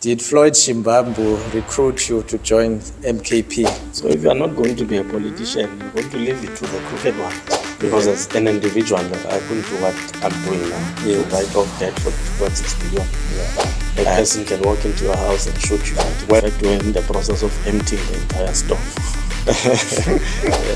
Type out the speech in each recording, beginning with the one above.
Did Floyd Shivambu recruit you to join MKP? So if you are not going to be a politician, you're going to leave it to the crooked one. Because as an individual, I couldn't do what I'm doing now. To write off debt for 2.6 billion. A person can walk into your house and shoot you. We're in the process of emptying the entire store.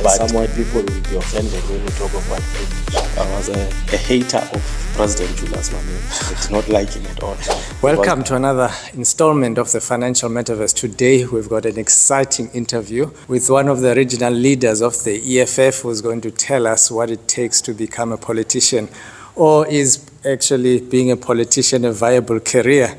But some white people will be offended when we talk of white privilege. I was a hater of President Julius Malema. It's not like him at all. Welcome to another installment of the Financial Metaverse. Today we've got an exciting interview with one of the regional leaders of the EFF who's going to tell us what it takes to become a politician, or is actually being a politician a viable career.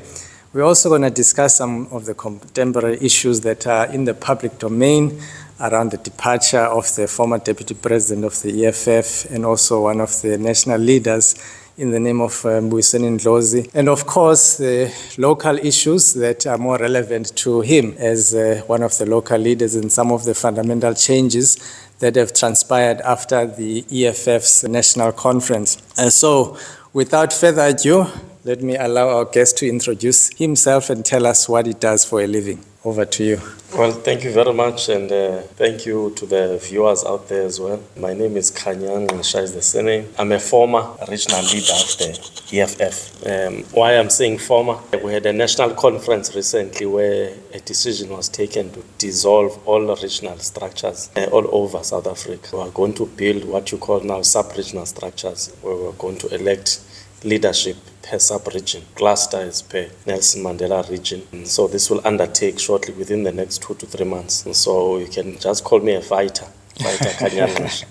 We're also going to discuss some of the contemporary issues that are in the public domain around the departure of the former deputy president of the EFF and also one of the national leaders in the name of Mbuyiseni Ndlozi, and of course the local issues that are more relevant to him as one of the local leaders, and some of the fundamental changes that have transpired after the EFF's national conference. So without further ado, let me allow our guest to introduce himself and tell us what he does for a living. Over to you. Well, thank you very much, and thank you to the viewers out there as well. My name is Khanya Ngqisha is the surname. I'm a former regional leader of the EFF. Why I'm saying former? We had a national conference recently where a decision was taken to dissolve all regional structures all over South Africa. We are going to build what you call now sub-regional structures, where we're going to elect leadership per sub-region. Cluster is per Nelson Mandela region. So this will undertake shortly within the next 2 to 3 months. So you can just call me a fighter Khanya Ngqisha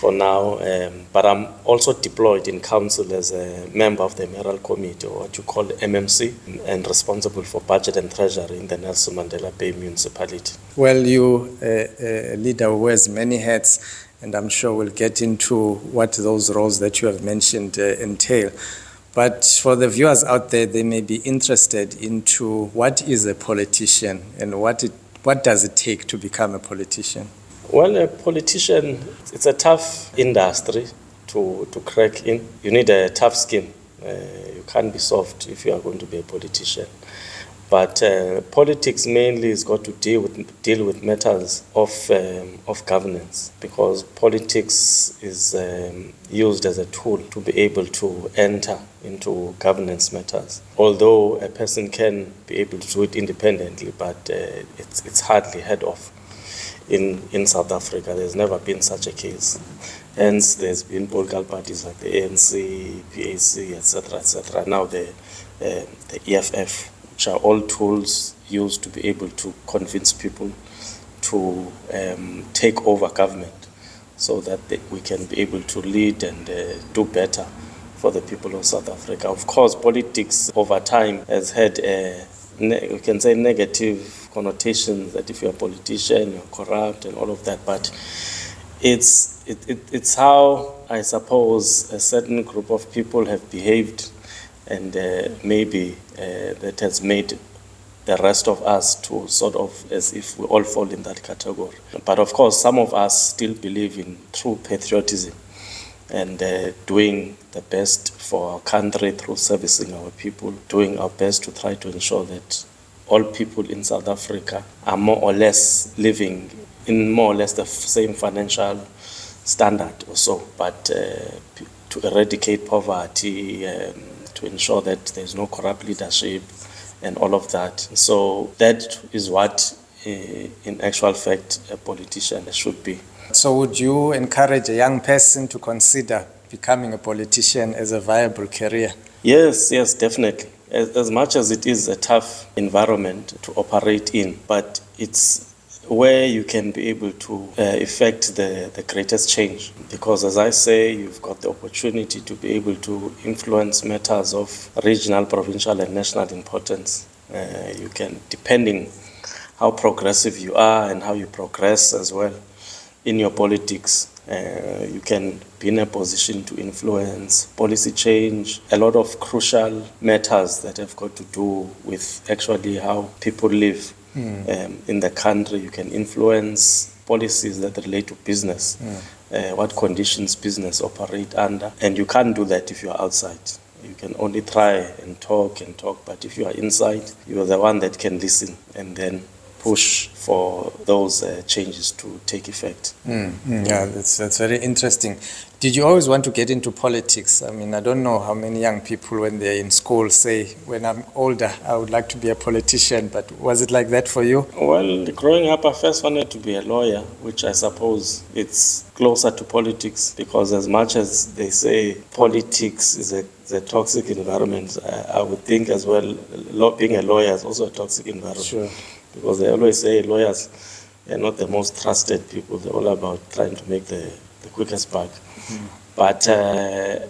for now. But I'm also deployed in council as a member of the Mayoral committee, or what you call the MMC, and responsible for budget and treasury in the Nelson Mandela Bay municipality. Well, you a leader who wears many hats, and I'm sure we'll get into what those roles that you have mentioned entail. But for the viewers out there, they may be interested into what is a politician and what does it take to become a politician? Well, a politician, it's a tough industry to crack in. You need a tough skin. You can't be soft if you are going to be a politician. But politics mainly has got to deal with matters of governance, because politics is used as a tool to be able to enter into governance matters. Although a person can be able to do it independently, but it's hardly heard of in South Africa. There's never been such a case. Hence, there's been political parties like the ANC, PAC, etc. Now the EFF, which are all tools used to be able to convince people to take over government, so that we can be able to lead and do better for the people of South Africa. Of course, politics over time has had we can say negative connotations, that if you're a politician, you're corrupt and all of that, but it's how, I suppose, a certain group of people have behaved, and maybe that has made the rest of us to sort of as if we all fall in that category. But of course, some of us still believe in true patriotism and doing the best for our country through servicing our people, doing our best to try to ensure that all people in South Africa are more or less living in more or less the same financial standard or so, but to eradicate poverty, to ensure that there's no corrupt leadership and all of that. So that is what, in actual fact, a politician should be. So would you encourage a young person to consider becoming a politician as a viable career? Yes, definitely. As much as it is a tough environment to operate in, but it's where you can be able to effect the greatest change. Because as I say, you've got the opportunity to be able to influence matters of regional, provincial and national importance. You can, depending how progressive you are and how you progress as well in your politics, you can be in a position to influence policy change, a lot of crucial matters that have got to do with actually how people live in the country. You can influence policies that relate to business, what conditions business operate under, and you can't do that if you're outside. You can only try and talk, but if you are inside, you are the one that can listen and then push for those changes to take effect. Yeah, that's very interesting. Did you always want to get into politics? I mean, I don't know how many young people when they're in school say, when I'm older, I would like to be a politician, but was it like that for you? Well, growing up, I first wanted to be a lawyer, which I suppose it's closer to politics, because as much as they say politics is a toxic environment, I would think as well, being a lawyer is also a toxic environment. Sure. Because they always say lawyers are not the most trusted people. They're all about trying to make the quickest buck. But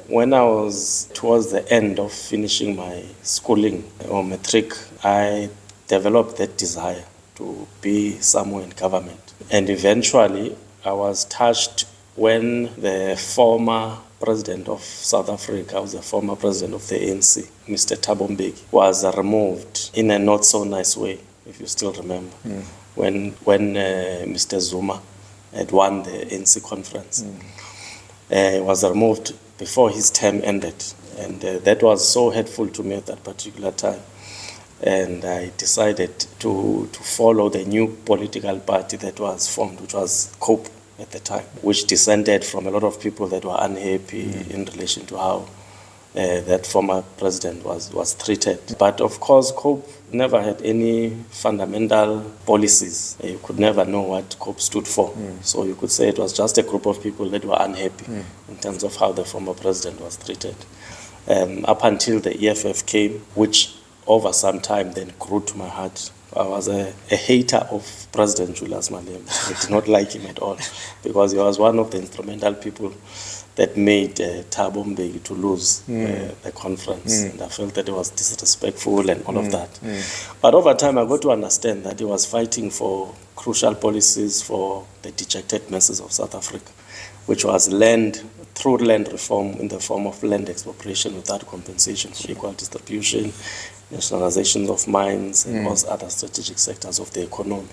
when I was towards the end of finishing my schooling or matric, I developed that desire to be somewhere in government. And eventually, I was touched when the former president of South Africa, was the former president of the ANC, Mr. Thabo Mbeki, was removed in a not so nice way, if you still remember, when Mr. Zuma had won the ANC conference. Was removed before his term ended. And that was so hurtful to me at that particular time. And I decided to follow the new political party that was formed, which was COPE at the time, which descended from a lot of people that were unhappy in relation to how that former president was treated. But of course, COPE never had any fundamental policies. You could never know what COPE stood for. So you could say it was just a group of people that were unhappy in terms of how the former president was treated. Up until the EFF came, which over some time then grew to my heart. I was a hater of President Julius Malema. I did not like him at all, because he was one of the instrumental people that made Thabo Mbeki to lose the conference. And I felt that it was disrespectful and all of that. But over time, I got to understand that he was fighting for crucial policies for the dejected masses of South Africa, which was through land reform in the form of land expropriation without compensation for equal distribution, nationalization of mines, and all other strategic sectors of the economy.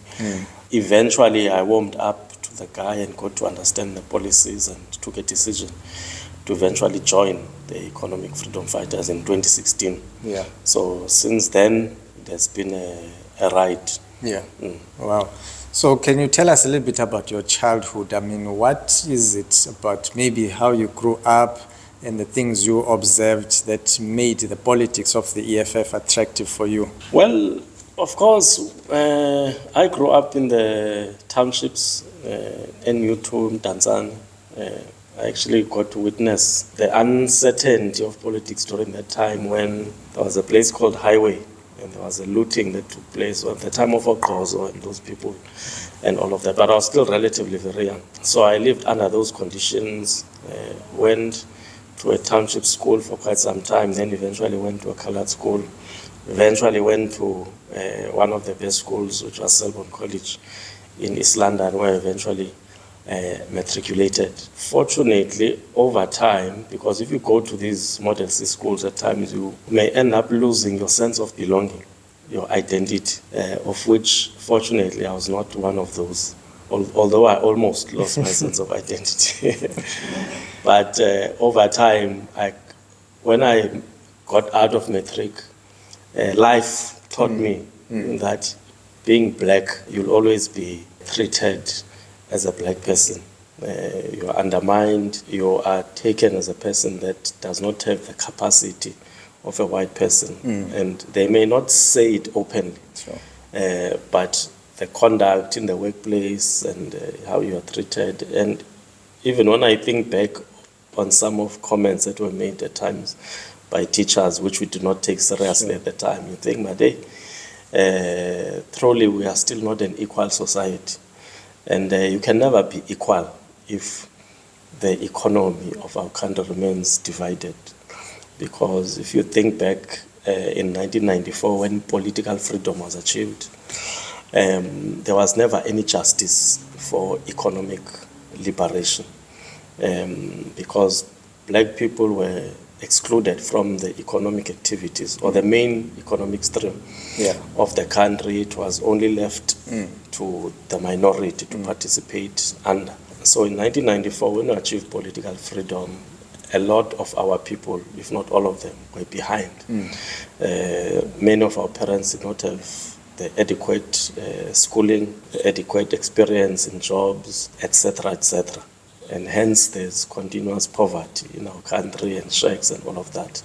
Eventually, I warmed up to the guy and got to understand the policies and took a decision to eventually join the Economic Freedom Fighters in 2016. Yeah. So since then, it has been a ride. Yeah. Wow. So can you tell us a little bit about your childhood? I mean, what is it about maybe how you grew up and the things you observed that made the politics of the EFF attractive for you? Well, of course, I grew up in the townships, NU2, Danzan. I actually got to witness the uncertainty of politics during that time when there was a place called Highway, and there was a looting that took place at the time of Ogozo and those people and all of that. But I was still relatively very young. So I lived under those conditions, went to a township school for quite some time, then eventually went to a colored school, eventually went to one of the best schools, which was Selborne College in East London, where I eventually matriculated. Fortunately, over time, because if you go to these Model C schools at times, you may end up losing your sense of belonging, your identity, of which, fortunately, I was not one of those, although I almost lost my sense of identity. But over time, when I got out of matric, life taught me that being black, you'll always be treated as a black person. You are undermined, you are taken as a person that does not have the capacity of a white person. And they may not say it openly, but the conduct in the workplace and how you are treated. And even when I think back on some of comments that were made at times by teachers, which we did not take seriously at the time, you think, Made, truly we are still not an equal society. And you can never be equal if the economy of our country remains divided. Because if you think back in 1994, when political freedom was achieved, there was never any justice for economic liberation. Because black people were excluded from the economic activities or the main economic stream of the country. It was only left to the minority to participate under. So in 1994, when we achieved political freedom, a lot of our people, if not all of them, were behind. Many of our parents did not have the adequate schooling, the adequate experience in jobs, etc., etc. And hence there's continuous poverty in our country and shacks and all of that.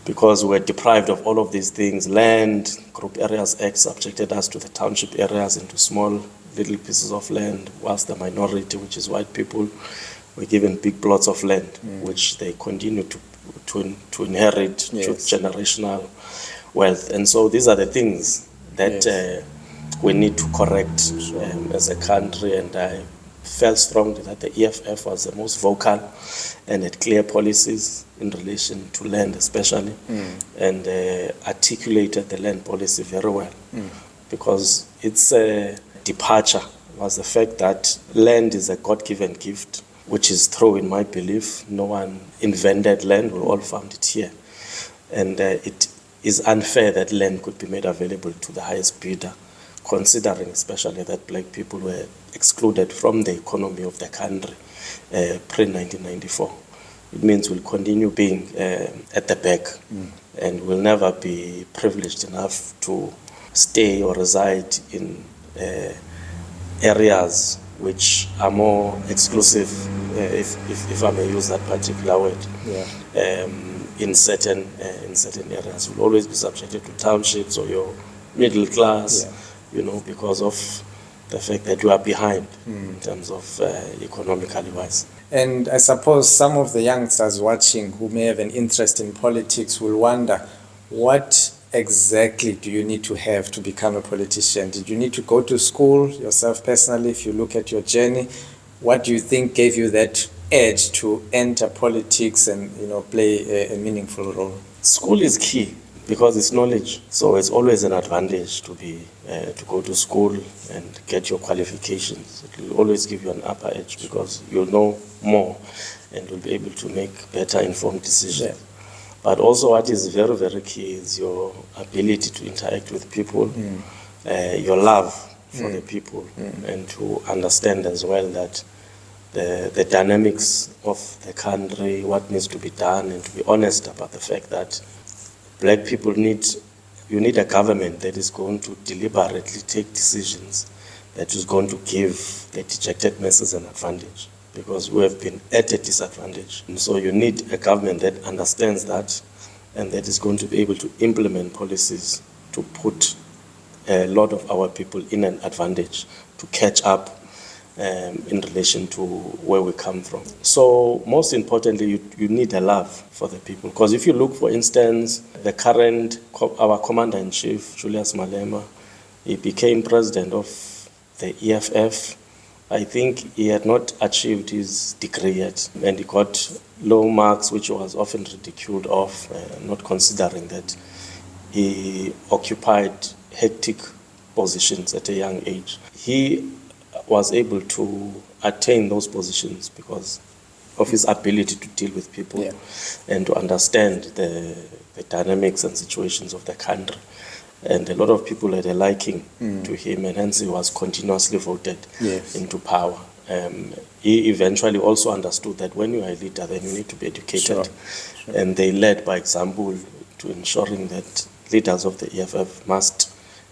Because we're deprived of all of these things. Land, Group Areas Act subjected us to the township areas, into small little pieces of land, whilst the minority, which is white people, were given big plots of land, which they continue to inherit to generational wealth. And so these are the things that we need to correct as a country. And I felt strongly that the EFF was the most vocal and had clear policies in relation to land especially, and articulated the land policy very well, because its departure was the fact that land is a God-given gift, which is true in my belief. No one invented land, we all found it here. And it is unfair that land could be made available to the highest bidder, considering especially that black people were excluded from the economy of the country pre-1994. It means we'll continue being at the back, and will never be privileged enough to stay or reside in areas which are more exclusive, if I may use that particular word, in certain areas. We'll always be subjected to townships or your middle class, because of the fact that you are behind in terms of economically wise. And I suppose some of the youngsters watching who may have an interest in politics will wonder, what exactly do you need to have to become a politician? Did you need to go to school yourself personally? If you look at your journey, what do you think gave you that edge to enter politics and play a meaningful role? School is key, because it's knowledge. So it's always an advantage to go to school and get your qualifications. It will always give you an upper edge, because you'll know more and you'll be able to make better informed decisions. But also what is very, very key is your ability to interact with people, your love for the people, and to understand as well that the dynamics of the country, what needs to be done, and to be honest about the fact that black people you need a government that is going to deliberately take decisions, that is going to give the dejected masses an advantage, because we have been at a disadvantage. And so you need a government that understands that, and that is going to be able to implement policies to put a lot of our people in an advantage, to catch up in relation to where we come from. So most importantly, you need a love for the people. Because if you look, for instance, our commander-in-chief, Julius Malema, he became president of the EFF. I think he had not achieved his degree yet, and he got low marks, which was often ridiculed of, not considering that he occupied hectic positions at a young age. He was able to attain those positions because of his ability to deal with people and to understand the dynamics and situations of the country. And a lot of people had a liking to him, and hence he was continuously voted into power. He eventually also understood that when you are a leader, then you need to be educated. Sure. And they led by example to ensuring that leaders of the EFF must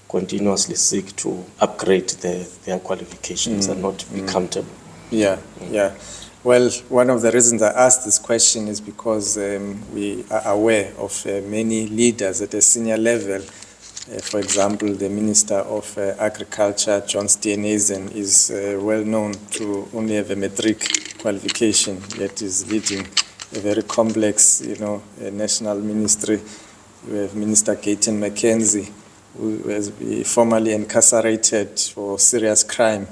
continuously seek to upgrade their qualifications and not be comfortable. Well, one of the reasons I asked this question is because we are aware of many leaders at a senior level. For example, the Minister of Agriculture, John Steenhuisen, is well known to only have a matric qualification, yet is leading a very complex, national ministry. We have Minister Gayton McKenzie, who was formerly incarcerated for serious crime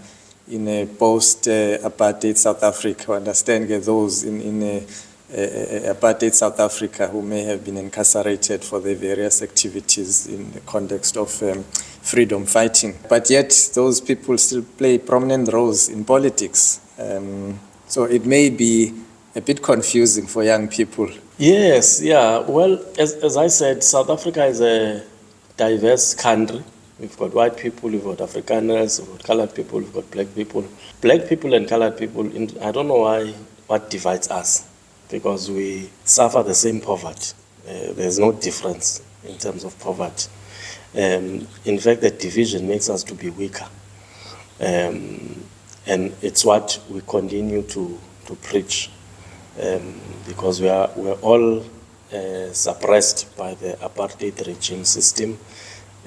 in a post-apartheid South Africa. I understand those in apartheid South Africa who may have been incarcerated for their various activities in the context of freedom fighting. But yet those people still play prominent roles in politics. So it may be a bit confusing for young people. Yes, well, as I said, South Africa is a diverse country. We've got white people, we've got Afrikaners, we've got colored people, we've got black people. Black people and colored people, I don't know what divides us. because we suffer the same poverty. There's no difference in terms of poverty. In fact, the division makes us to be weaker. And it's what we continue to preach, because we're all suppressed by the apartheid regime system,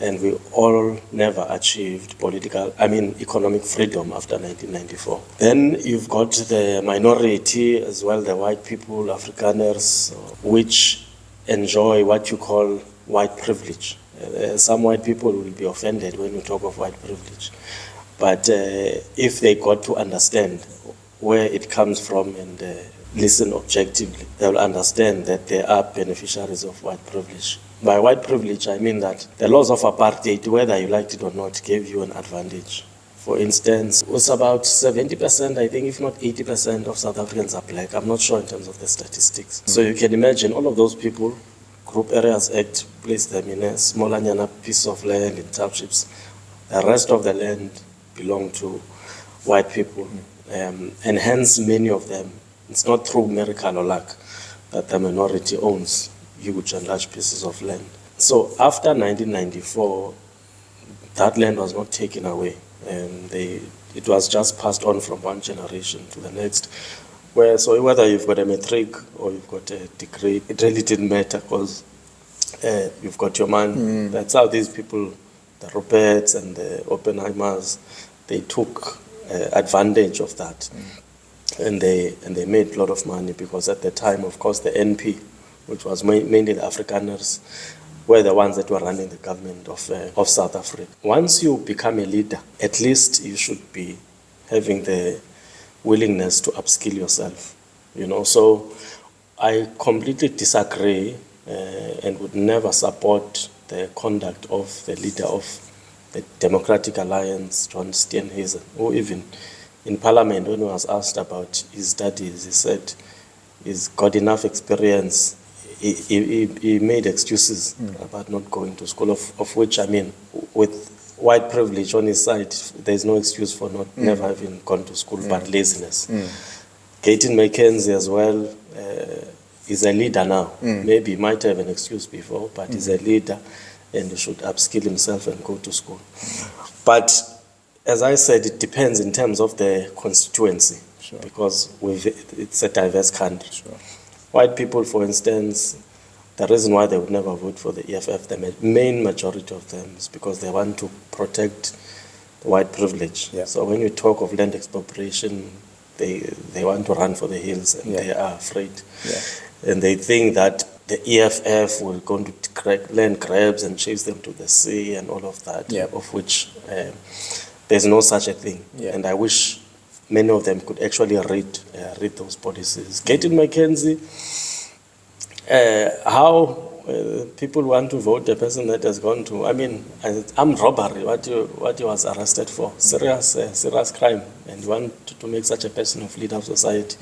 and we all never achieved economic freedom after 1994. Then you've got the minority as well, the white people, Afrikaners, which enjoy what you call white privilege. Some white people will be offended when you talk of white privilege. But if they got to understand where it comes from and listen objectively, they'll understand that they are beneficiaries of white privilege. By white privilege, I mean that the laws of apartheid, whether you liked it or not, gave you an advantage. For instance, it was about 70%, I think, if not 80% of South Africans are black. I'm not sure in terms of the statistics. So you can imagine all of those people, Group Areas Act placed them in a small piece of land in townships. The rest of the land belonged to white people. And hence many of them, it's not through miracle or luck that the minority owns huge and large pieces of land. So after 1994, that land was not taken away. And it was just passed on from one generation to the next. So whether you've got a matric or you've got a degree, it really didn't matter, because you've got your man. That's how these people, the Roberts and the Oppenheimers, they took advantage of that. And they made a lot of money, because at the time, of course, the NP, which was mainly the Afrikaners, were the ones that were running the government of South Africa. Once you become a leader, at least you should be having the willingness to upskill yourself. So I completely disagree and would never support the conduct of the leader of the Democratic Alliance, John Steenhuisen, who even in Parliament, when he was asked about his studies, he said he's got enough experience. He made excuses about not going to school, of which, with white privilege on his side, there's no excuse for never having gone to school, but laziness. Gayton McKenzie as well is a leader now. Maybe he might have an excuse before, but he's a leader, and he should upskill himself and go to school. But as I said, it depends in terms of the constituency, because it's a diverse country. White people, for instance, the reason why they would never vote for the EFF, the main majority of them, is because they want to protect the white privilege. So when you talk of land expropriation, they want to run for the hills, and they are afraid. And they think that the EFF will go to land grabs and chase them to the sea and all of that, of which there's no such a thing. And I wish many of them could actually read those policies. Gayton McKenzie, how people want to vote the person that has gone to, armed robbery, what he was arrested for, serious crime, and you want to make such a person of leader of society.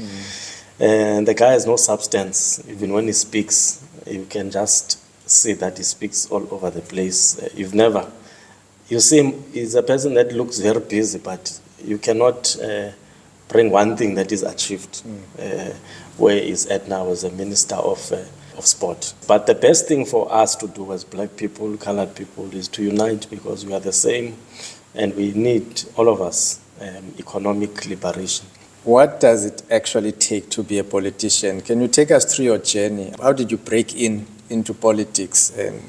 And the guy has no substance. Even when he speaks, you can just see that he speaks all over the place. You see him, he's a person that looks very busy, but you cannot bring one thing that is achieved where he's at now as a minister of sport. But the best thing for us to do as black people, colored people, is to unite, because we are the same, and we need, all of us, economic liberation. What does it actually take to be a politician? Can you take us through your journey? How did you break into politics? And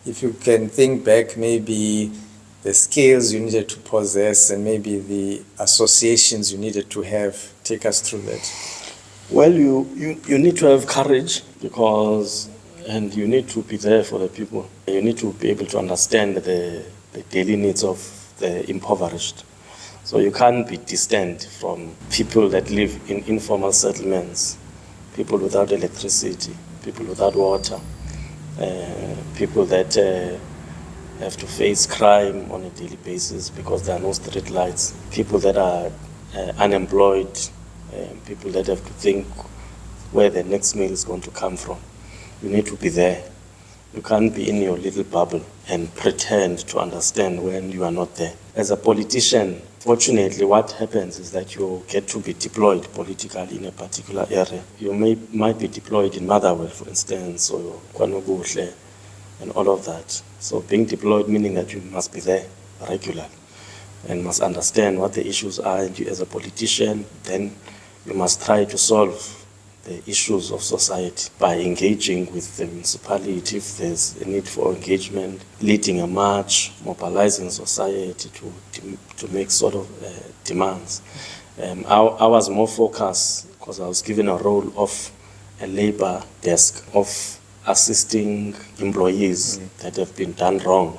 if you can think back, maybe the skills you needed to possess and maybe the associations you needed to have. Take us through that. Well, you need to have courage, and you need to be there for the people. You need to be able to understand the daily needs of the impoverished. So you can't be distant from people that live in informal settlements, people without electricity, people without water, people that have to face crime on a daily basis because there are no street lights, people that are unemployed, people that have to think where the next meal is going to come from. You need to be there. You can't be in your little bubble. and pretend to understand when you are not there. As a politician, fortunately, what happens is that you get to be deployed politically in a particular area. You might be deployed in Mayoral, for instance, or KwaNobuhle, and all of that. So being deployed meaning that you must be there regularly and must understand what the issues are. And you, as a politician, then you must try to solve the issues of society by engaging with the municipality if there's a need for engagement, leading a march, mobilizing society to make sort of demands. I was more focused because I was given a role of a labor desk of assisting employees that have been done wrong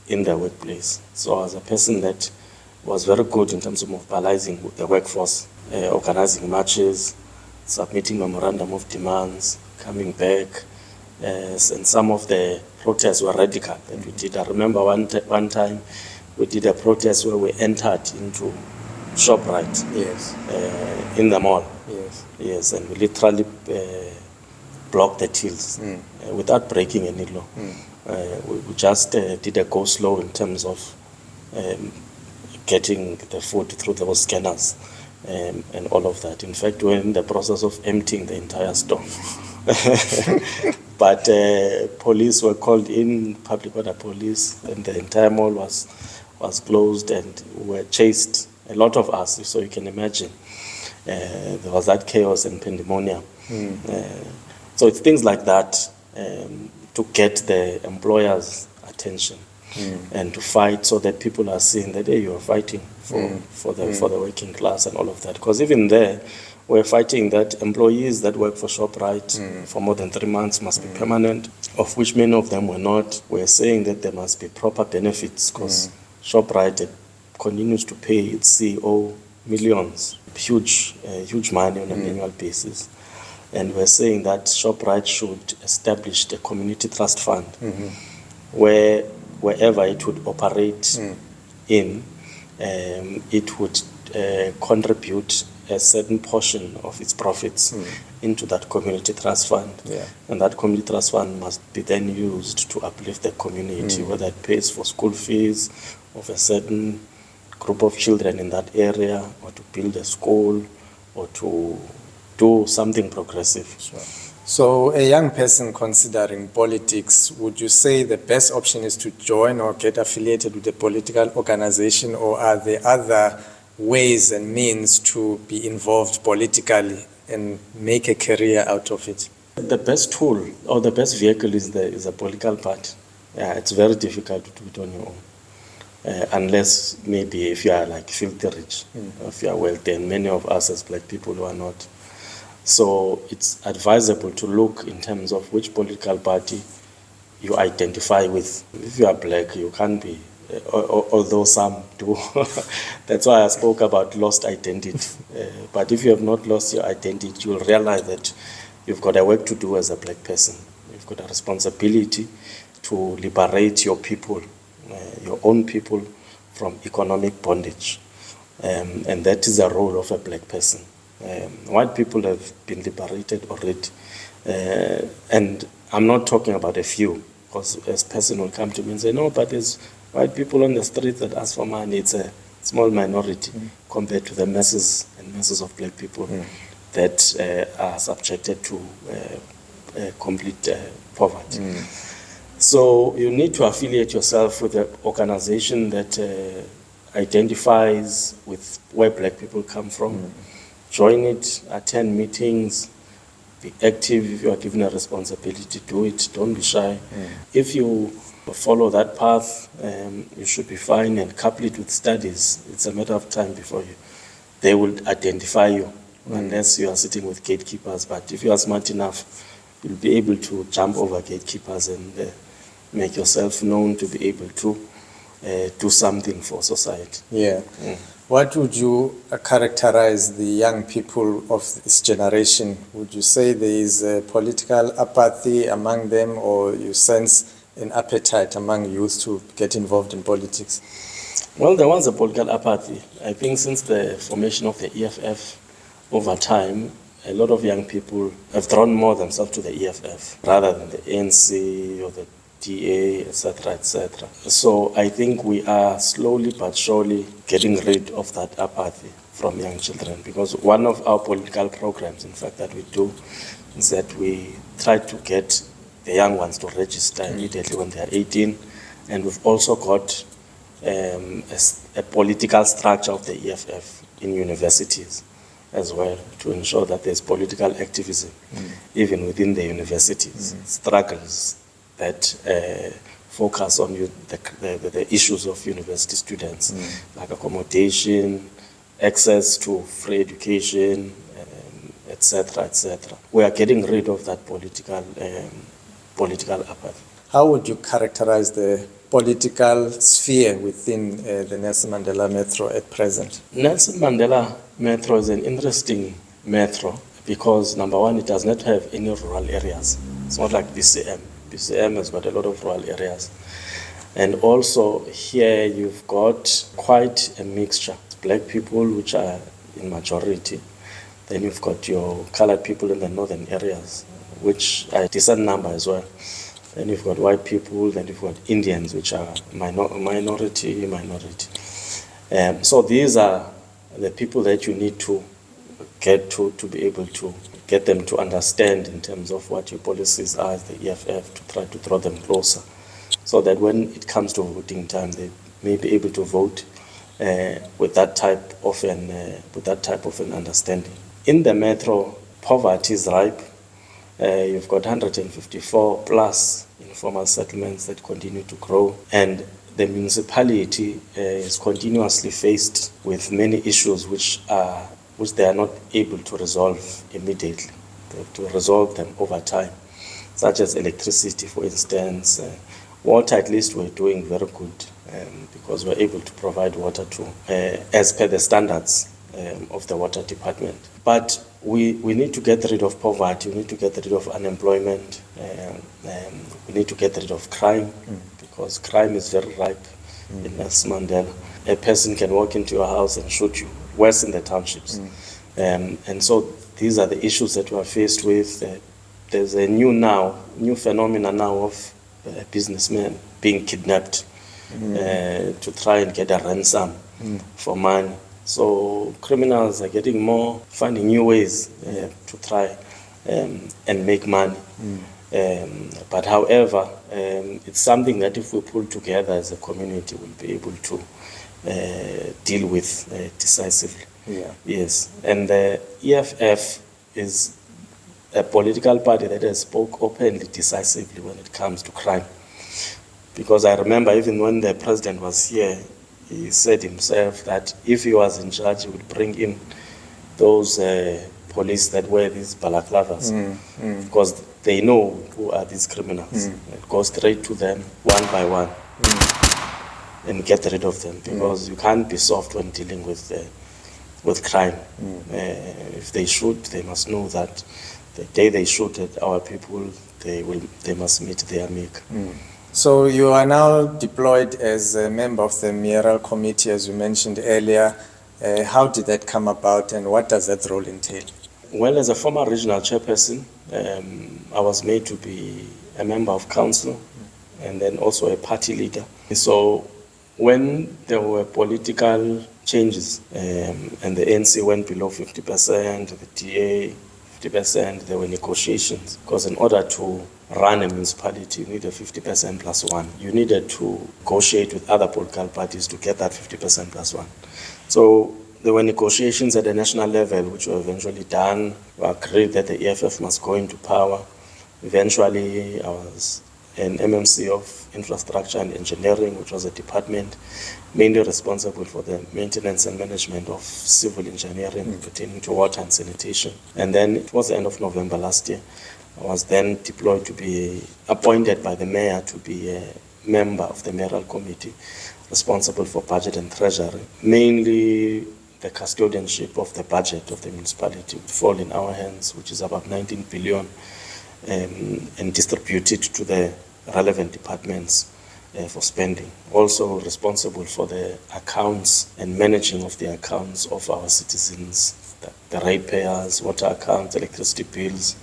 in the workplace. So I was a person that was very good in terms of mobilizing the workforce, organizing marches, submitting memorandum of demands, coming back, and some of the protests were radical that we did. I remember one time we did a protest where we entered into ShopRite in the mall. Yes, and we literally blocked the tills without breaking any law. We just did a go slow in terms of getting the food through those scanners. And all of that. In fact, we're in the process of emptying the entire store. But police were called in, public order police, and the entire mall was closed and were chased, a lot of us, so you can imagine. There was that chaos and pandemonium. So it's things like that to get the employer's attention. And to fight so that people are seeing that, hey, you are fighting for the working class and all of that. Because even there, we're fighting that employees that work for ShopRite for more than 3 months must be permanent, of which many of them were not. We're saying that there must be proper benefits because ShopRite continues to pay its CEO millions, huge money on an annual basis. And we're saying that ShopRite should establish the community trust fund where wherever it would operate in, it would contribute a certain portion of its profits into that community trust fund. And that community trust fund must be then used to uplift the community, whether it pays for school fees of a certain group of children in that area, or to build a school, or to do something progressive. So a young person considering politics, would you say the best option is to join or get affiliated with a political organization, or are there other ways and means to be involved politically and make a career out of it? The best tool or the best vehicle is a political party. It's very difficult to do it on your own, unless maybe if you are like filthy rich, if you are wealthy, and many of us as black people who are not. So it's advisable to look in terms of which political party you identify with. If you are black, you can't be, although some do. That's why I spoke about lost identity. But if you have not lost your identity, you'll realize that you've got a work to do as a black person. You've got a responsibility to liberate your people, your own people, from economic bondage. And that is the role of a black person. White people have been liberated already. And I'm not talking about a few, because a person will come to me and say, no, but there's white people on the street that ask for money. It's a small minority compared to the masses and masses of black people that are subjected to complete poverty. So you need to affiliate yourself with an organization that identifies with where black people come from. Join it, attend meetings, be active. If you are given a responsibility, do it. Don't be shy. If you follow that path, you should be fine, and couple it with studies. It's a matter of time before they will identify you, unless you are sitting with gatekeepers. But if you are smart enough, you'll be able to jump over gatekeepers and make yourself known to be able to do something for society. What would you characterize the young people of this generation? Would you say there is a political apathy among them, or you sense an appetite among youth to get involved in politics? Well, there was a political apathy. I think since the formation of the EFF over time, a lot of young people have drawn more themselves to the EFF rather than the ANC or the DA, etc., etc. So I think we are slowly but surely getting rid of that apathy from young children, because one of our political programs, in fact, that we do is that we try to get the young ones to register immediately when they are 18, and we've also got a political structure of the EFF in universities as well, to ensure that there's political activism even within the universities. Struggles that focus on the issues of university students, like accommodation, access to free education, etc., etc. We are getting rid of that political apathy. How would you characterize the political sphere within the Nelson Mandela Metro at present? Nelson Mandela Metro is an interesting metro because, number one, it does not have any rural areas. It's not like BCM. BCM has got a lot of rural areas. And also here you've got quite a mixture. Black people, which are in majority. Then you've got your colored people in the northern areas, which are a decent number as well. Then you've got white people, then you've got Indians, which are minority. So these are the people that you need to get to be able to get them to understand in terms of what your policies are as the EFF, to try to draw them closer, so that when it comes to voting time, they may be able to vote with that type of an understanding. In the metro, poverty is ripe. You've got 154 plus informal settlements that continue to grow, and the municipality is continuously faced with many issues which they are not able to resolve immediately. They have to resolve them over time, such as electricity, for instance. Water, at least we're doing very good because we're able to provide water to, as per the standards of the water department. But we need to get rid of poverty, we need to get rid of unemployment, we need to get rid of crime, because crime is very ripe in Nelson Mandela. A person can walk into your house and shoot you, worse in the townships. And so these are the issues that we are faced with. There's a new phenomena now of businessmen being kidnapped to try and get a ransom for money. So criminals are finding new ways to try and make money. But however, it's something that if we pull together as a community, we'll be able to deal with decisively. Yeah. Yes, and the EFF is a political party that has spoke openly, decisively when it comes to crime. Because I remember even when the president was here, he said himself that if he was in charge, he would bring in those police that wear these balaclavas, because they know who are these criminals. And go straight to them one by one and get rid of them, because you can't be soft when dealing with crime. If they shoot, they must know that the day they shoot at our people, they must meet their maker. So you are now deployed as a member of the Mayoral committee, as you mentioned earlier. How did that come about, and what does that role entail? Well, as a former regional chairperson, I was made to be a member of council and then also a party leader. So when there were political changes and the ANC went below 50%, the DA 50%, there were negotiations, because in order to run a municipality, you need a 50% plus one. You needed to negotiate with other political parties to get that 50% plus one. So there were negotiations at the national level, which were eventually done. We agreed that the EFF must go into power. Eventually, I was an MMC of Infrastructure and Engineering, which was a department mainly responsible for the maintenance and management of civil engineering pertaining to water and sanitation. And then it was the end of November last year. I was then deployed to be appointed by the mayor to be a member of the Mayoral committee responsible for budget and treasury. Mainly the custodianship of the budget of the municipality would fall in our hands, which is about 19 billion, and distributed to the relevant departments for spending. Also responsible for the accounts and managing of the accounts of our citizens the ratepayers, water accounts, electricity bills.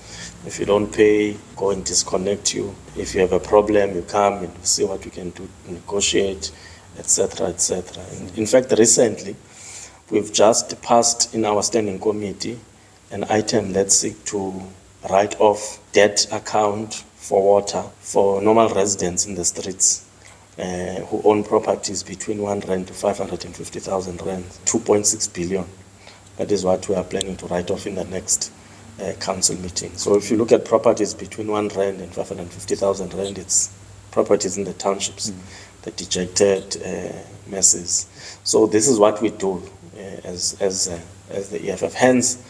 If you don't pay, go and disconnect you. If you have a problem, you come and see what you can do, negotiate, etc., etc. In fact, recently, we've just passed in our standing committee an item that seeks to write off debt account for water for normal residents in the streets who own properties between 1 rand to 550,000 rand, 2.6 billion. That is what we are planning to write off in the next council meeting. So if you look at properties between 1 rand and 550,000 rand, it's properties in the townships, the dejected masses. So this is what we do as the EFF. Hence,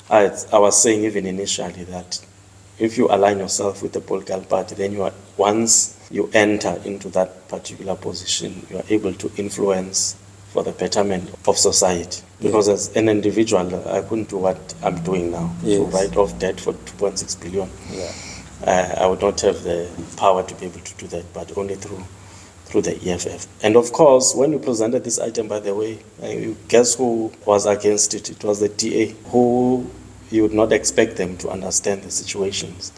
I was saying even initially that if you align yourself with the political party, then once you enter into that particular position, you are able to influence for the betterment of society. Because as an individual, I couldn't do what I'm doing now, to write off debt for 2.6 billion. I would not have the power to be able to do that, but only through the EFF. And of course, when we presented this item, by the way, guess who was against it? It was the DA, who you would not expect them to understand the situations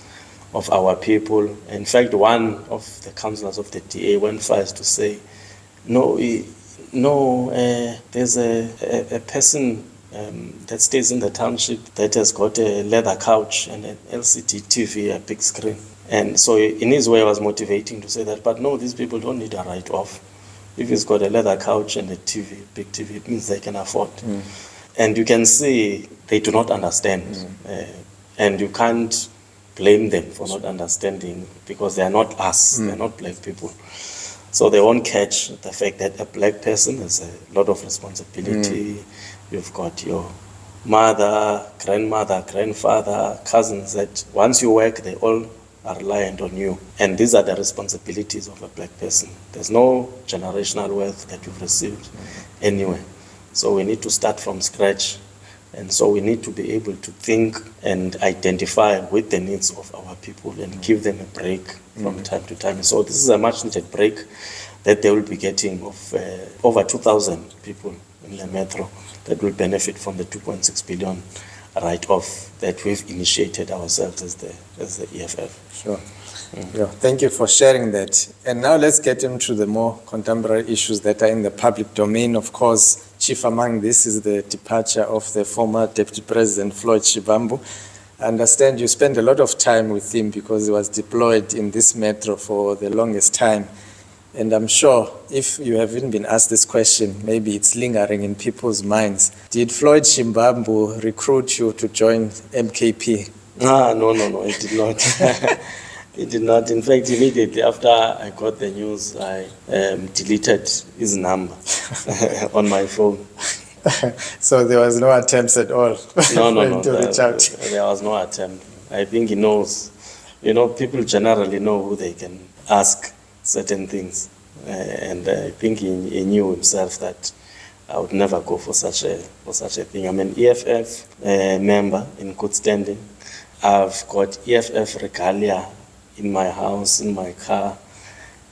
of our people. In fact, one of the councillors of the DA went first to say, there's a person that stays in the township that has got a leather couch and an LCD TV, a big screen. And so in his way, I was motivating to say that, but no, these people don't need a write-off. If he's got a leather couch and a TV, big TV, it means they can afford. And you can see they do not understand. And you can't blame them for not understanding, because they are not us, they're not black people. So they won't catch the fact that a black person has a lot of responsibility. You've got your mother, grandmother, grandfather, cousins, that once you work, they all are reliant on you. And these are the responsibilities of a black person. There's no generational wealth that you've received anywhere. So we need to start from scratch. And so we need to be able to think and identify with the needs of our people and give them a break from time to time. So this is a much needed break that they will be getting of over 2,000 people in the metro that will benefit from the 2.6 billion write-off that we've initiated ourselves as the EFF. Sure. Yeah, thank you for sharing that. And now let's get into the more contemporary issues that are in the public domain. Of course, chief among this is the departure of the former Deputy President Floyd Shivambu. I understand you spent a lot of time with him because he was deployed in this metro for the longest time. And I'm sure if you haven't been asked this question, maybe it's lingering in people's minds. Did Floyd Shivambu recruit you to join MKP? No, he did not. He did not. In fact, immediately after I got the news, I deleted his number on my phone. So there was no attempts at all No. to reach out? There was no attempt. I think he knows. People generally know who they can ask certain things. And I think he knew himself that I would never go for such a thing. I'm an EFF member in good standing. I've got EFF regalia in my house, in my car.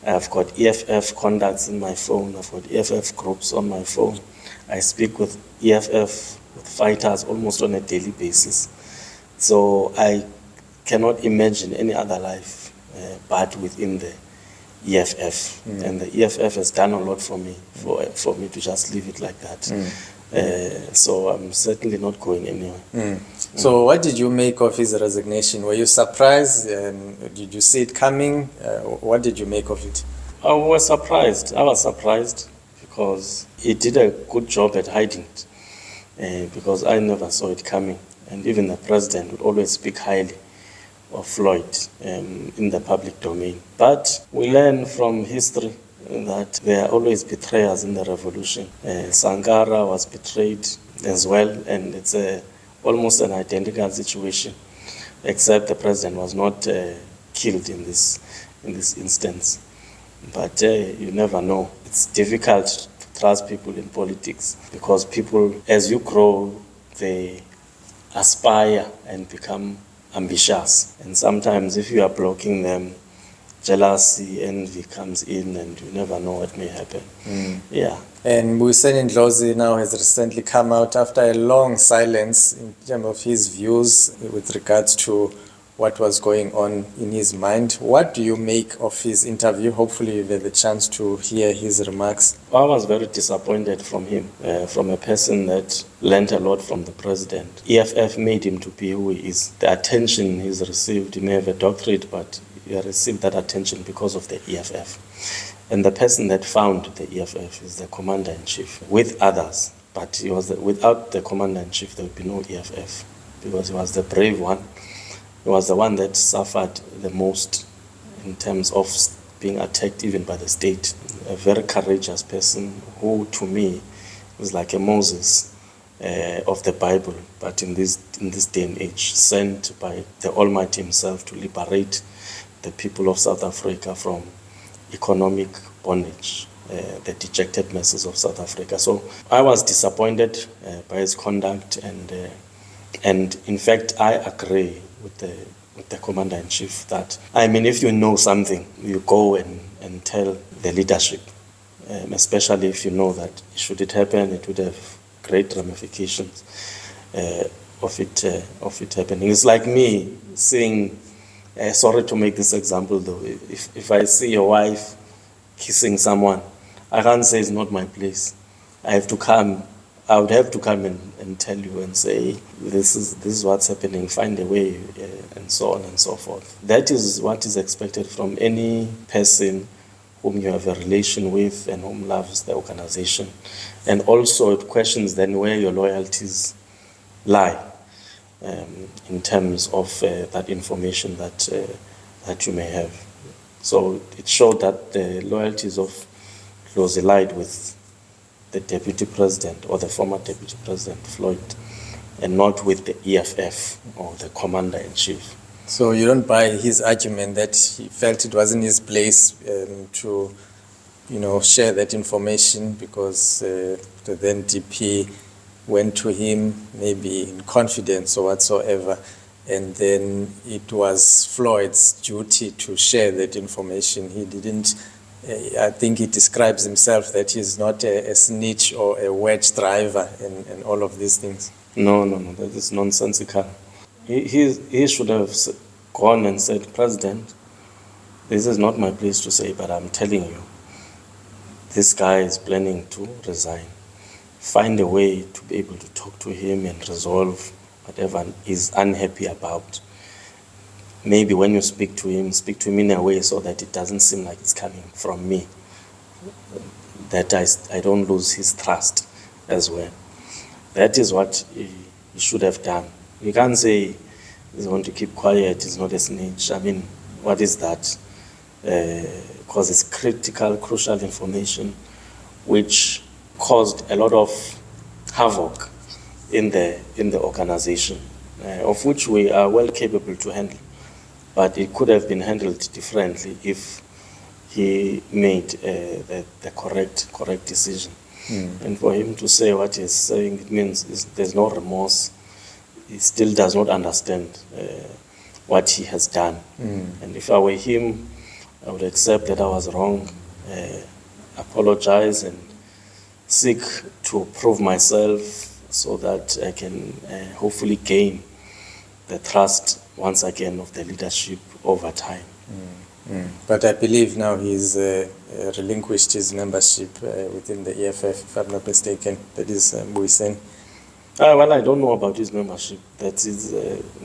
I've got EFF contacts in my phone. I've got EFF groups on my phone. I speak with EFF, with fighters almost on a daily basis. So I cannot imagine any other life but within the EFF. And the EFF has done a lot for me, for me to just leave it like that. So I'm certainly not going anywhere. So what did you make of his resignation? Were you surprised? Did you see it coming? What did you make of it? I was surprised because he did a good job at hiding it, because I never saw it coming. And even the president would always speak highly of Floyd in the public domain. But we learn from history that there are always betrayers in the revolution. Sankara was betrayed as well, and it's almost an identical situation, except the president was not killed in this instance. But you never know. It's difficult to trust people in politics because people, as you grow, they aspire and become ambitious. And sometimes if you are blocking them, jealousy, envy comes in, and you never know what may happen. And Mbuyiseni Ndlozi now has recently come out after a long silence in terms of his views with regards to what was going on in his mind. What do you make of his interview? Hopefully you've had the chance to hear his remarks. I was very disappointed from him, from a person that learned a lot from the president. EFF made him to be who he is. The attention he's received, he may have a doctorate, but he received that attention because of the EFF. And the person that found the EFF is the commander-in-chief with others. But he was without the commander-in-chief, there would be no EFF because he was the brave one. He was the one that suffered the most in terms of being attacked even by the state. A very courageous person who, to me, was like a Moses of the Bible, but in this day and age, sent by the Almighty himself to liberate the people of South Africa from economic bondage, the dejected masses of South Africa. So I was disappointed by his conduct, and in fact, I agree with the commander-in-chief that, I mean, if you know something, you go and tell the leadership, especially if you know that should it happen, it would have great ramifications of it happening. It's like me saying, sorry to make this example though, if I see your wife kissing someone, I can't say it's not my place. I would have to come and tell you and say, this is what's happening, find a way, and so on and so forth. That is what is expected from any person whom you have a relation with and whom loves the organization. And also it questions then where your loyalties lie in terms of that information that you may have. So it showed that the loyalties of Ndlozi lied with the deputy president or the former deputy president, Floyd, and not with the EFF or the commander-in-chief. So you don't buy his argument that he felt it wasn't his place to, share that information because the then DP went to him maybe in confidence or whatsoever, and then it was Floyd's duty to share that information. He didn't. I think he describes himself that he's not a snitch or a wedge driver and all of these things. No, that is nonsensical. He should have gone and said, President, this is not my place to say, but I'm telling you, this guy is planning to resign. Find a way to be able to talk to him and resolve whatever he's unhappy about. Maybe when you speak to him in a way so that it doesn't seem like it's coming from me, that I don't lose his trust as well. That is what he should have done. You can't say he's going to keep quiet, he's not a snitch. I mean, what is that? Because it's critical, crucial information which caused a lot of havoc in the organization, of which we are well capable to handle. But it could have been handled differently if he made the correct decision. And for him to say what he's saying, it means there's no remorse. He still does not understand what he has done. And if I were him, I would accept that I was wrong, apologize and seek to prove myself so that I can hopefully gain the trust once again of the leadership over time. But I believe now he's relinquished his membership within the EFF, if I'm not mistaken. That is Mbuyiseni. Well, I don't know about his membership. That is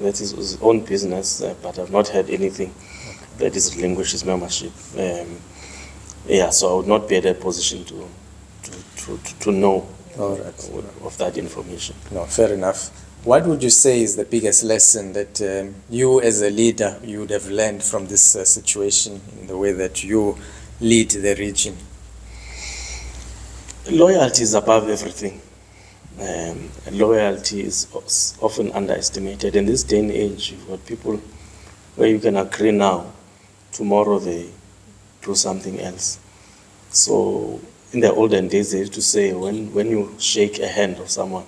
his own business, but I've not heard anything that is relinquished his membership. So I would not be at a position to know of that information. No, fair enough. What would you say is the biggest lesson that you as a leader, you would have learned from this situation in the way that you lead the region? Loyalty is above everything. Loyalty is often underestimated. In this day and age, you've got people where you can agree now, tomorrow they do something else. So in the olden days, they used to say when you shake a hand of someone,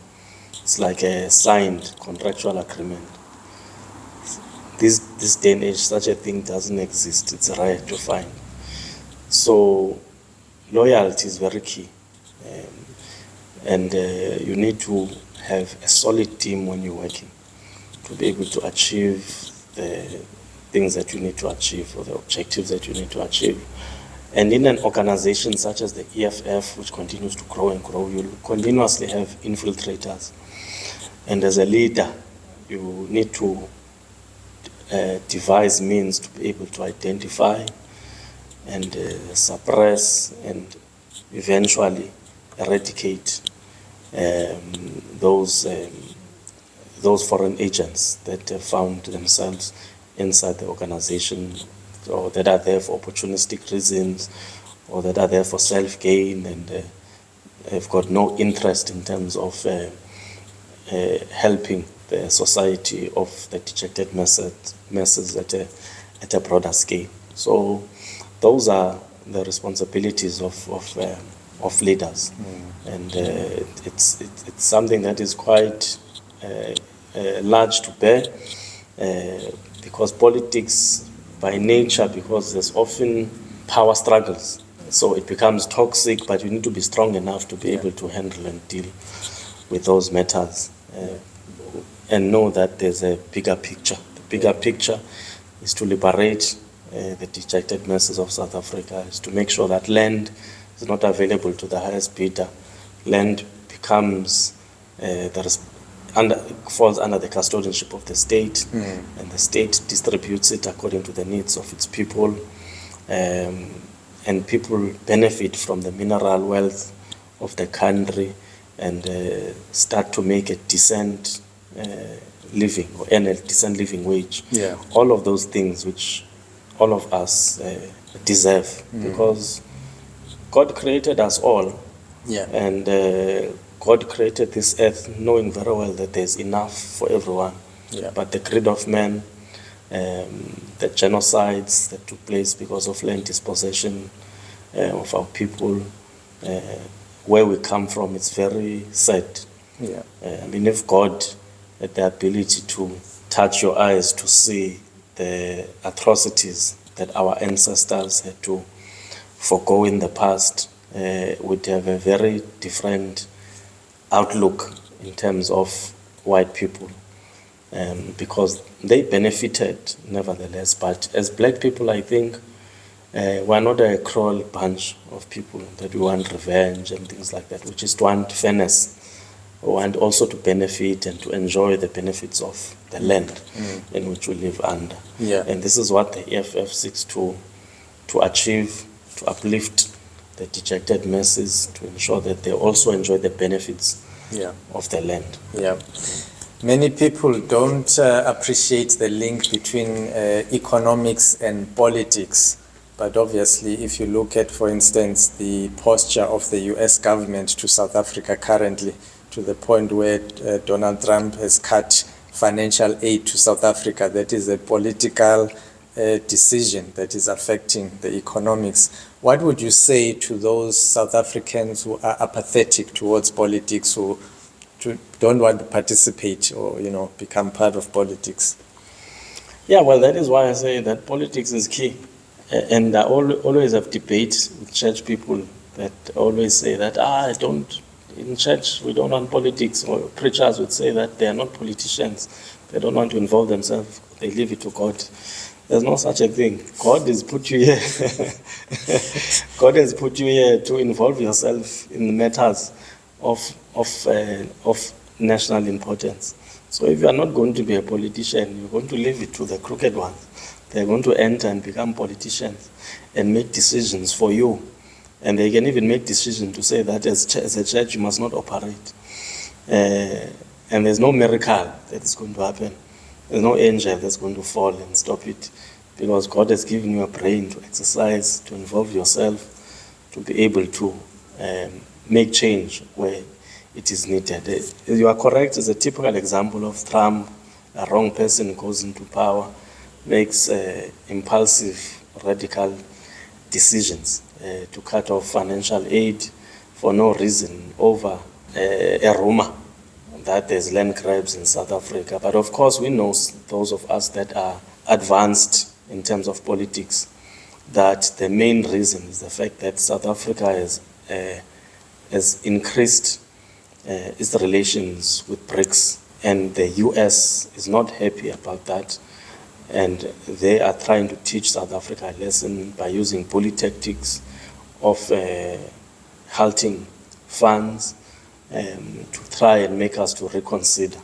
it's like a signed contractual agreement. This day and age, such a thing doesn't exist. It's rare to find. So loyalty is very key. And you need to have a solid team when you're working to be able to achieve the things that you need to achieve or the objectives that you need to achieve. And in an organization such as the EFF, which continues to grow and grow, you'll continuously have infiltrators. And as a leader, you need to devise means to be able to identify and suppress and eventually eradicate those foreign agents that have found themselves inside the organization, or that are there for opportunistic reasons, or that are there for self-gain and have got no interest in terms of helping the society of the dejected masses at a broader scale. So those are the responsibilities of leaders, and it's something that is quite large to bear, because politics by nature, because there's often power struggles, so it becomes toxic, but you need to be strong enough to be able to handle and deal with those matters, and know that there's a bigger picture. The bigger picture is to liberate the dejected masses of South Africa, is to make sure that land is not available to the highest bidder. Land becomes falls under the custodianship of the state, and the state distributes it according to the needs of its people, and people benefit from the mineral wealth of the country and start to make a decent living, or earn a decent living wage. All of those things which all of us deserve, because God created us all, and God created this earth knowing very well that there's enough for everyone. But the greed of man, the genocides that took place because of land dispossession of our people, where we come from, it's very sad. I mean, if God had the ability to touch your eyes to see the atrocities that our ancestors had to forgo in the past, we'd have a very different outlook in terms of white people, because they benefited nevertheless. But as black people, I think we're not a cruel bunch of people that we want revenge and things like that. We just want fairness. We want also to benefit and to enjoy the benefits of the land in which we live under. And this is what the EFF seeks to achieve, to uplift the dejected masses, to ensure that they also enjoy the benefits of the land. Many people don't appreciate the link between economics and politics. But obviously, if you look at, for instance, the posture of the US government to South Africa currently, to the point where Donald Trump has cut financial aid to South Africa, that is a political decision that is affecting the economics. What would you say to those South Africans who are apathetic towards politics, who don't want to participate or become part of politics? Well, that is why I say that politics is key. And I always have debates with church people that always say that in church we don't want politics, or preachers would say that they are not politicians, they don't want to involve themselves, they leave it to God. There's no such a thing. God has put you here. God has put you here to involve yourself in the matters of national importance. So if you are not going to be a politician, you're going to leave it to the crooked ones. They're going to enter and become politicians and make decisions for you. And they can even make decisions to say that as a church you must not operate. And there's no miracle that is going to happen. There's no angel that's going to fall and stop it, because God has given you a brain to exercise, to involve yourself, to be able to make change where it is needed. You are correct. It's a typical example of Trump. A wrong person goes into power, makes impulsive, radical decisions to cut off financial aid for no reason over a rumor that there's land grabs in South Africa. But of course, we know, those of us that are advanced in terms of politics, that the main reason is the fact that South Africa is has increased its relations with BRICS, and the US is not happy about that. And they are trying to teach South Africa a lesson by using bully tactics of halting funds to try and make us to reconsider.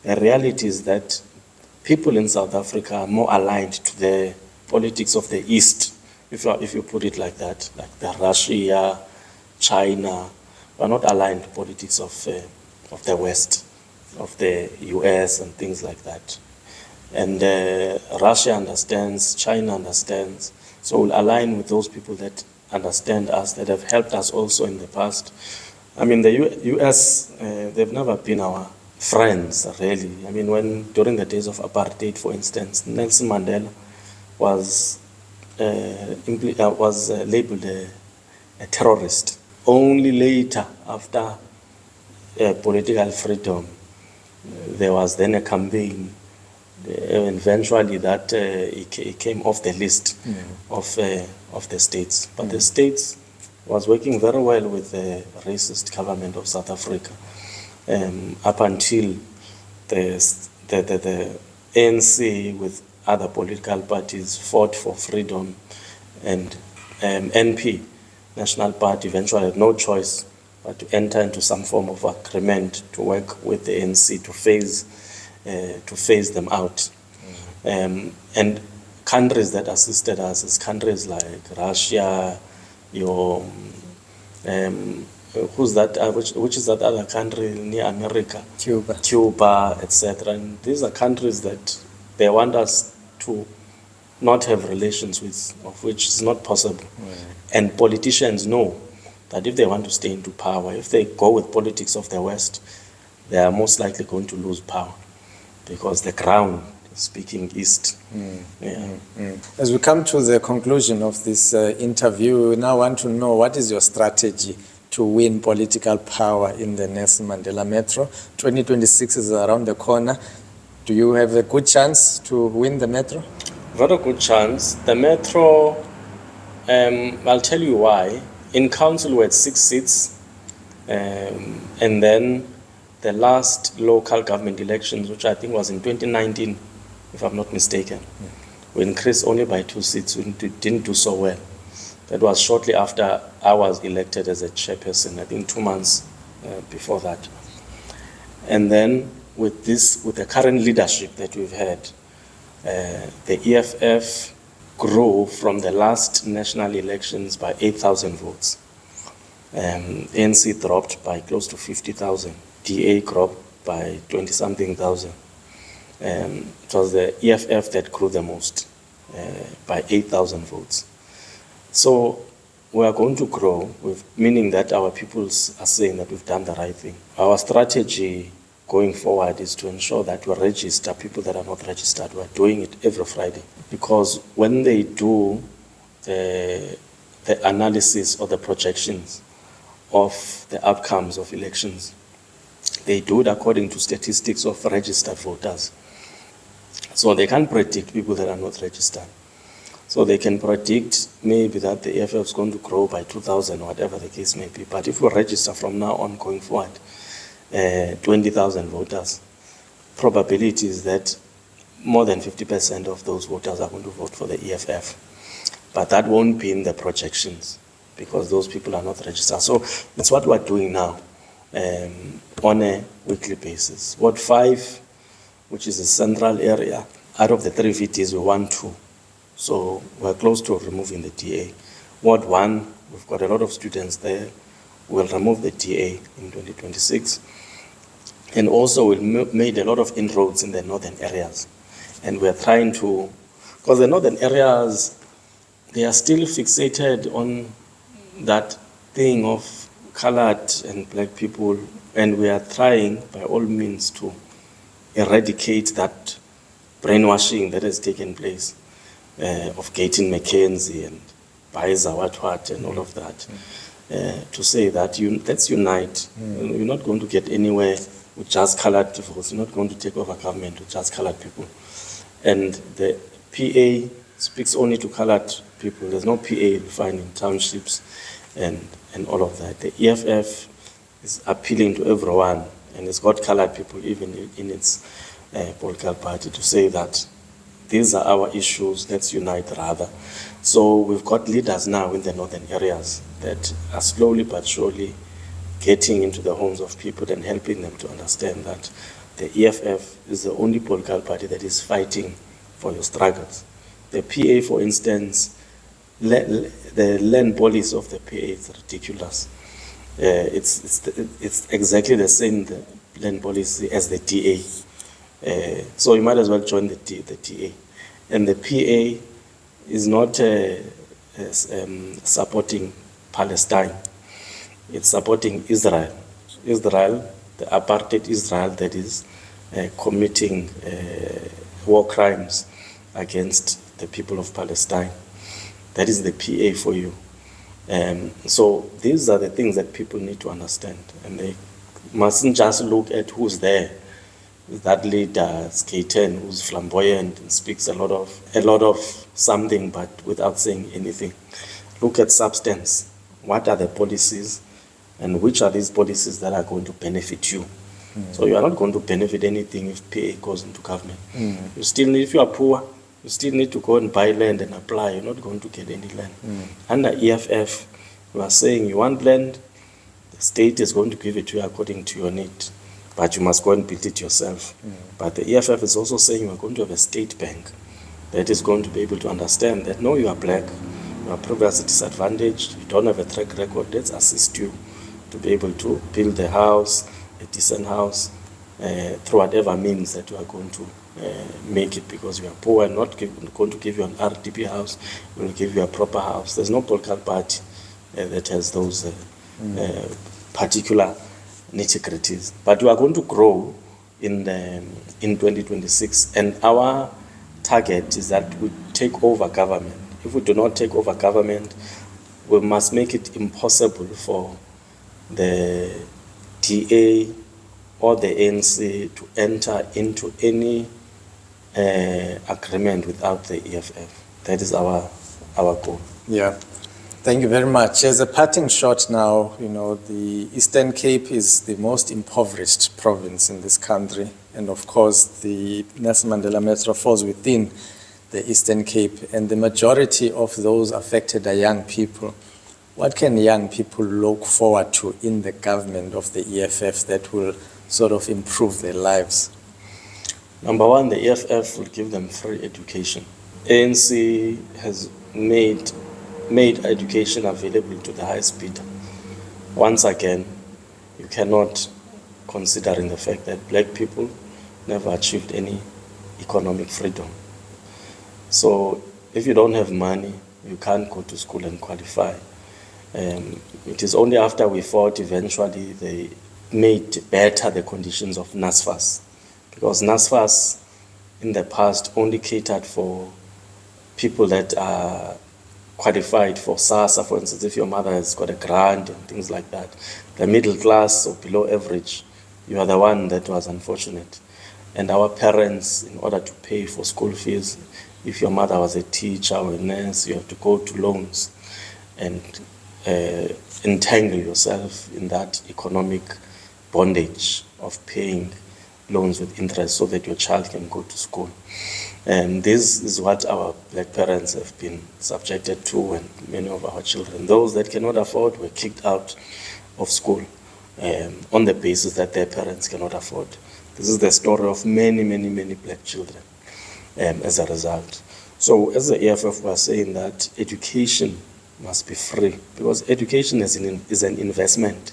The reality is that people in South Africa are more aligned to the politics of the East, if you put it like that, like the Russia, China. We are not aligned to politics of the West, of the US and things like that. And Russia understands, China understands, so we'll align with those people that understand us, that have helped us also in the past. I mean, the US, they've never been our friends, really. I mean, during the days of apartheid, for instance, Nelson Mandela was labeled a terrorist. Only later, after political freedom, there was then a campaign. Eventually, that it came off the list of the states. But the states was working very well with the racist government of South Africa up until the ANC with other political parties fought for freedom, and NP, National Party, eventually had no choice but to enter into some form of agreement to work with the ANC to phase them out. And countries that assisted us is countries like Russia, who's that? Which is that other country near America? Cuba, etc. And these are countries that they want us to not have relations with, of which is not possible. And politicians know that if they want to stay into power, if they go with politics of the West, they are most likely going to lose power, because the ground is speaking East. As we come to the conclusion of this interview, we now want to know, what is your strategy to win political power in the Nelson Mandela Metro? 2026 is around the corner. Do you have a good chance to win the Metro? Very good chance. The Metro, I'll tell you why. In council we had 6 seats, and then the last local government elections, which I think was in 2019, if I'm not mistaken, we increased only by 2 seats. We didn't do so well. That was shortly after I was elected as a chairperson, I think 2 months before that. And then with the current leadership that we've had, the EFF grew from the last national elections by 8,000 votes. ANC dropped by close to 50,000. DA dropped by 20-something thousand. It was the EFF that grew the most, by 8,000 votes. So we are going to grow, meaning that our peoples are saying that we've done the right thing. Our strategy going forward is to ensure that we register people that are not registered. We're doing it every Friday, because when they do the analysis or the projections of the outcomes of elections, they do it according to statistics of registered voters. So they can't predict people that are not registered. So they can predict maybe that the EFF is going to grow by 2,000 or whatever the case may be. But if we register from now on going forward 20,000 voters, probability is that more than 50% of those voters are going to vote for the EFF. But that won't be in the projections, because those people are not registered. So that's what we're doing now on a weekly basis. Ward 5, which is a central area, out of the 3 VTs, we won 2. So we're close to removing the DA. Ward 1, we've got a lot of students there. We'll remove the DA in 2026. And also we've made a lot of inroads in the northern areas. And we're trying to, because the northern areas, they are still fixated on that thing of colored and black people. And we are trying by all means to eradicate that brainwashing that has taken place of Gaten McKenzie and Baiza what and all of that. To say that let's unite. You're not going to get anywhere with just colored votes. You're not going to take over government with just colored people. And the PA speaks only to colored people. There's no PA defined in townships and and all of that. The EFF is appealing to everyone, and it's got colored people even in its political party to say that these are our issues, let's unite rather. So we've got leaders now in the northern areas that are slowly but surely getting into the homes of people and helping them to understand that the EFF is the only political party that is fighting for your struggles. The PA, for instance, the land policy of the PA is ridiculous. It's exactly the same land policy as the DA. So you might as well join the DA. And the PA is not supporting Palestine. It's supporting Israel. Israel, the apartheid Israel that is committing war crimes against the people of Palestine. That is the PA for you. So these are the things that people need to understand. And they mustn't just look at who's there. That leader, K10, who's flamboyant and speaks a lot of something but without saying anything. Look at substance. What are the policies? And which are these policies that are going to benefit you? So you are not going to benefit anything if PA goes into government. You still need, if you are poor, you still need to go and buy land and apply. You're not going to get any land. Under EFF, you are saying you want land, the state is going to give it to you according to your need, but you must go and build it yourself. But the EFF is also saying you are going to have a state bank that is going to be able to understand that, no, you are black, you are previously disadvantaged, you don't have a track record, let's assist you to be able to build a house, a decent house, through whatever means that you are going to make it, because you are poor and not going to give you an RDP house, we will give you a proper house. There's no political party that has those particular nitty-gritties. But you are going to grow in 2026, and our target is that we take over government. If we do not take over government, we must make it impossible for the DA or the ANC to enter into any agreement without the EFF. That is our goal. Yeah. Thank you very much. As a parting shot now, the Eastern Cape is the most impoverished province in this country. And of course, the Nelson Mandela Metro falls within the Eastern Cape. And the majority of those affected are young people. What can young people look forward to in the government of the EFF that will sort of improve their lives? Number one, the EFF will give them free education. ANC has made education available to the highest bidder. Once again, you cannot, considering the fact that black people never achieved any economic freedom. So if you don't have money, you can't go to school and qualify. It is only after we fought, eventually they made better the conditions of NSFAS, because NSFAS in the past only catered for people that are qualified for SASSA, for instance, if your mother has got a grant and things like that. The middle class or below average, you are the one that was unfortunate. And our parents, in order to pay for school fees, if your mother was a teacher or a nurse, you have to go to loans and entangle yourself in that economic bondage of paying loans with interest so that your child can go to school. And this is what our black parents have been subjected to, and many of our children. Those that cannot afford were kicked out of school on the basis that their parents cannot afford. This is the story of many, many, many black children as a result. So as the EFF was saying that education must be free, because education is an investment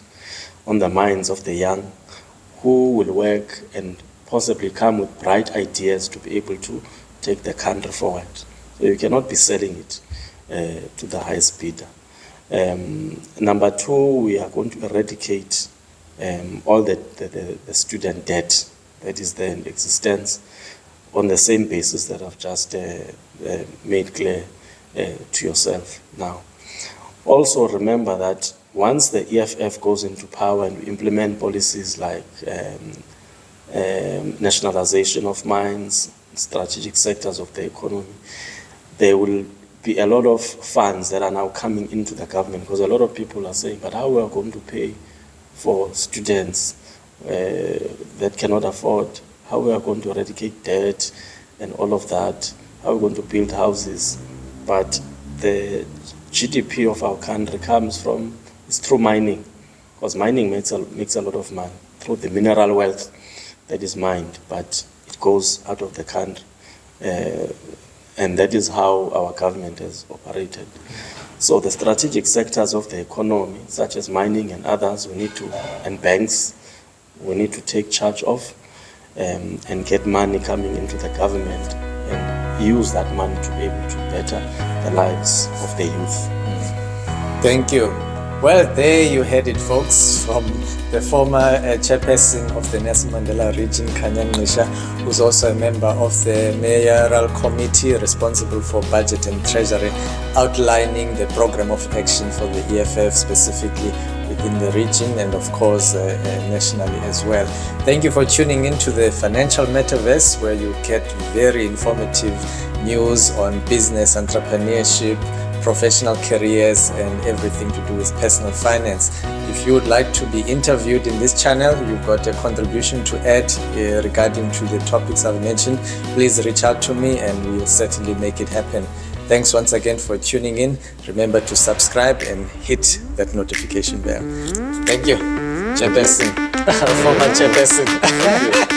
on the minds of the young who will work and possibly come with bright ideas to be able to take the country forward. So you cannot be selling it to the highest bidder. Number two, we are going to eradicate all the student debt that is there in existence on the same basis that I've just made clear to yourself now. Also remember that once the EFF goes into power and we implement policies like nationalization of mines, strategic sectors of the economy, there will be a lot of funds that are now coming into the government, because a lot of people are saying, but how we are going to pay for students that cannot afford, how we are going to eradicate debt and all of that, how we're going to build houses. But the GDP of our country is through mining, because mining makes a lot of money through the mineral wealth that is mined, but it goes out of the country. And that is how our government has operated. So the strategic sectors of the economy, such as mining and others, and banks, we need to take charge of and get money coming into the government and use that money to be able to better the lives of the youth. Thank you. Well, there you had it, folks, from the former chairperson of the Nelson Mandela region, Khanya Ngqisha, who's also a member of the Mayoral committee responsible for budget and treasury, outlining the program of action for the EFF specifically within the region and of course nationally as well. Thank you for tuning in to the Financial Metaverse, where you get very informative news on business, entrepreneurship, professional careers and everything to do with personal finance. If you would like to be interviewed in this channel, you've got a contribution to add regarding to the topics I've mentioned, please reach out to me and we will certainly make it happen. Thanks once again for tuning in. Remember to subscribe and hit that notification bell. Thank you, Chairperson, former Chairperson.